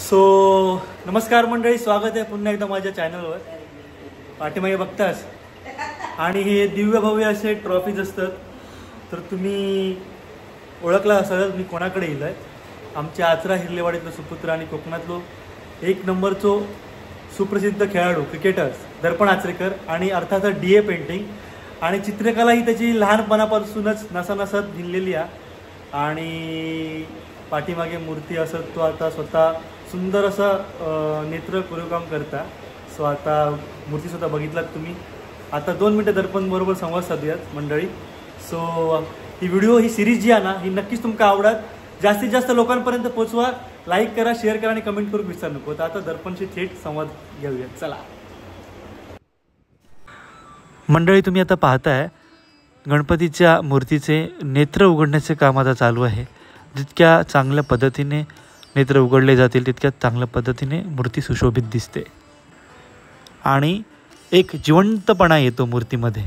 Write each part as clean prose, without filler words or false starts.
So नमस्कार मंडळी, स्वागत आहे पुन्हा एकदा माझ्या चॅनलवर. पाठीमागे बघतास आणि हे दिव्य भव्य असे ट्रॉफीज असतात. तर तुम्ही ओळखला असाल मी कोणाकडे येईल आहे. आमच्या आचरा हिरलेवाडीतलं सुपुत्र आणि कोकणातलो एक नंबरचो सुप्रसिद्ध खेळाडू क्रिकेटर्स दर्पण आचरेकर आणि अर्थातच DA पेंटिंग आणि चित्रकला ही त्याची लहानपणापासूनच नसानसात भिनलेली आहे. आणि पाठीमागे मूर्ती असत तो आता स्वतः सुंदर असं नेत्र कोरीवकाम करता. सो आता मूर्ती स्वतः बघितलात तुम्ही. आता 2 मिनटं दर्पण बरोबर संवाद साधूयात मंडळी. सो ही सिरीज जी आहे ना ही नक्कीच तुमका आवडत. जास्तीत जास्त लोकांपर्यंत पोहोचवा. लाईक करा, शेअर करा आणि कमेंट करून विसरू नको. तर आता दर्पणशी थेट संवाद घेऊयात. चला मंडळी, तुम्ही आता पाहताय गणपतीच्या मूर्तीचे नेत्र उघडण्याचे काम आता चालू आहे. जितक्या चांगल्या पद्धतीने नेत्र उघडले जातील तितक्या चांगल्या पद्धतीने मूर्ती सुशोभित दिसते आणि एक जिवंतपणा येतो मूर्तीमध्ये.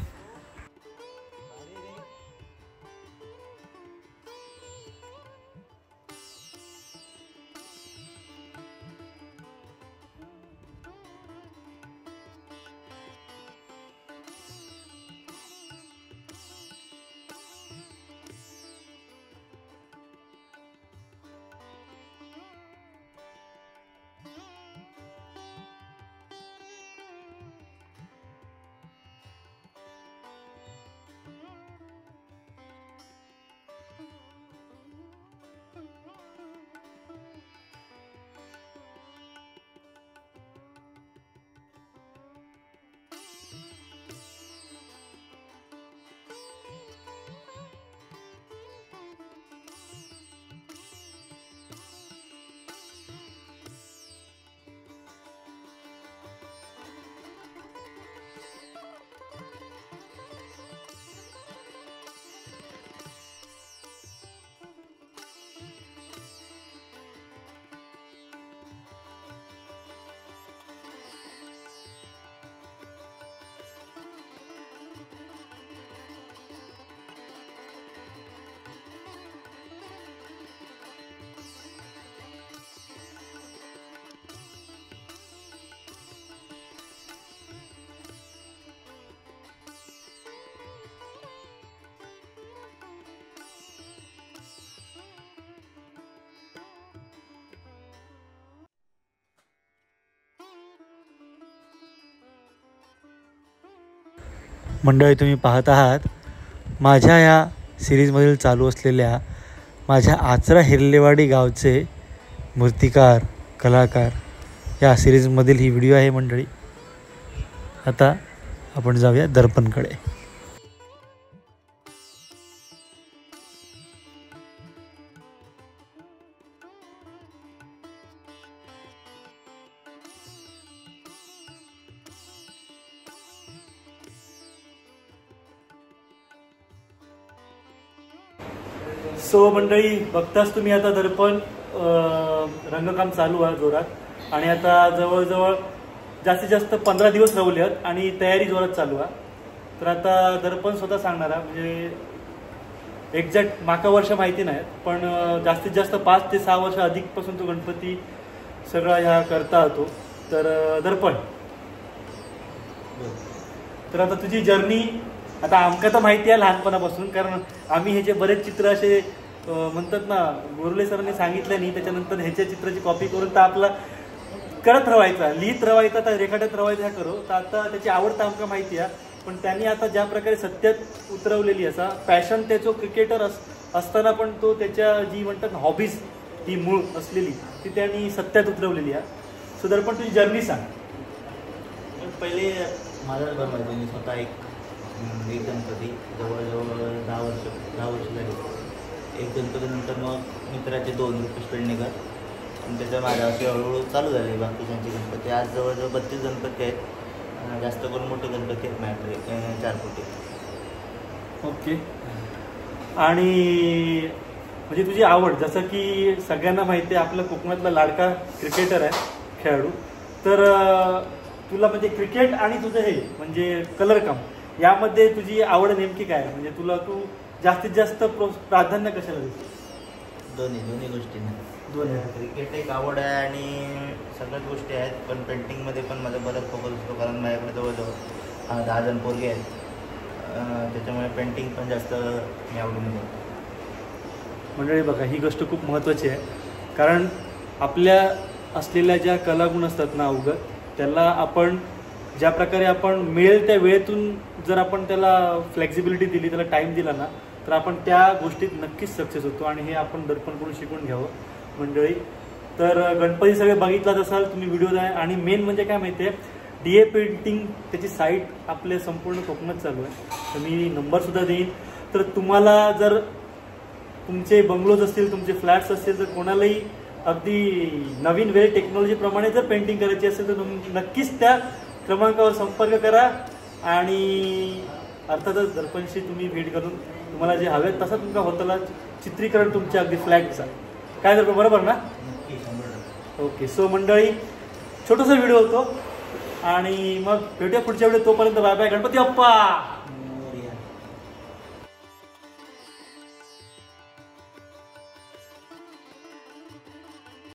मंडळी, तुम्ही पाहत आहात माझ्या या सिरीजमधील चालू असलेल्या माझ्या आचरा हिरलेवाडी गावचे मूर्तिकार कलाकार या सिरीजमधील ही व्हिडिओ आहे मंडळी. आता आपण जाऊया दर्पणकडे. सो मंडळी, बघताच तुम्ही आता दर्पण रंगकाम चालू आहे जोरात आणि आता जवळजवळ जास्तीत जास्त 15 दिवस रवले आहेत आणि तयारी जोरात चालू आहे. तर आता दर्पण स्वतः सांगणार आहे, म्हणजे एक्झॅक्ट माका वर्ष माहिती नाहीत पण जास्तीत जास्त 5 ते 6 वर्ष अधिकपासून तो गणपती सगळा ह्या करता होतो. तर दर्पण, तर आता तुझी जर्नी आता आमका तर माहिती आहे लहानपणापासून, कारण आम्ही ह्याचे बरेच चित्र असे म्हणतात ना गोरले सरांनी सांगितलं नाही, त्याच्यानंतर ह्याच्या चित्राची कॉपी करून तर आपला करत रवायचा, लिहित रवायचा, तर रेखाटत रवायचा करो. तर आता त्याची आवड तर आमका माहिती आहे, पण त्यांनी आता ज्या प्रकारे सत्यात उतरवलेली असा पॅशन त्याचो क्रिकेटर असताना पण तो त्याच्या जी म्हणतात ना हॉबीज ती मूळ असलेली ती त्यांनी सत्यात उतरवलेली आहे. सो दर्पण तुझी जर्नी सांग. पहिले माझा बनवायचं मी स्वतः एक गणपती जवळजवळ 10 वर्ष झाली. एक गणपतीनंतर मग मित्राचे 2 रुपेश पेडणेकर आणि त्याच्या माझ्या असे हळूहळू चालू झाले बाकीच्यांचे गणपती. आज जवळजवळ 32 गणपती आहेत. जास्त करून मोठे गणपती आहेत माझ्याकडे 4 फुटी. ओके. आणि म्हणजे तुझी आवड, जसं की सगळ्यांना माहिती आहे आपलं कोकणातला लाडका क्रिकेटर आहे खेळाडू. तर तुला म्हणजे क्रिकेट आणि तुझं हे म्हणजे कलर काम यामध्ये तुझी आवड नेमकी काय आहे? म्हणजे तू जास्तीत जास्त प्राधान्य कशाला देतो? दोन्ही गोष्टींना. दोन्ही क्रिकेट एक आवड आहे आणि सगळ्याच गोष्टी आहेत, पण पेंटिंगमध्ये पण माझा बराच फोकस असतो, कारण माझ्याकडे जवळजवळ 10 जण पोरगे आहेत, त्याच्यामुळे पेंटिंग पण जास्त मी आवडून करतो. मंडळी बघा, ही गोष्ट खूप महत्त्वाची आहे, कारण आपल्या असलेल्या ज्या कलागुण असतात ना अवगत, त्याला आपण ज्या प्रकारे आपण मिळेल त्या वेळेतून जर आपण त्याला फ्लेक्झिबिलिटी दिली, त्याला टाईम दिला ना, तर आपण त्या गोष्टीत नक्कीच सक्सेस होतो. आणि हे आपण दर्पणकडून शिकून घ्यावं मंडळी. तर गणपती सगळे बघितलाच असाल तुम्ही व्हिडिओ आहे. आणि मेन म्हणजे काय माहिती आहे, DA पेंटिंग त्याची साईट आपल्या संपूर्ण कोकणात चालू आहे, तर मी नंबरसुद्धा देईन. तर तुम्हाला जर तुमचे बंगलोज असतील, तुमचे फ्लॅट्स असतील, तर कोणालाही अगदी नवीन वेळ टेक्नॉलॉजीप्रमाणे जर पेंटिंग करायची असेल तर नक्कीच त्या क्रमांकावर संपर्क करा. आणि अर्थातच दर्पणशी तुम्ही भेट करून तुम्हाला जे हवे तसा तुमचा होताला चित्रीकरण तुमच्या अगदी फ्लॅटचा काय दर्पण, बरोबर ना? ओके. सो मंडळी, छोटासा व्हिडिओ होतो आणि मग भेटूया पुढच्या व्हिडिओ. तोपर्यंत बाय बाय. गणपती बाप्पा.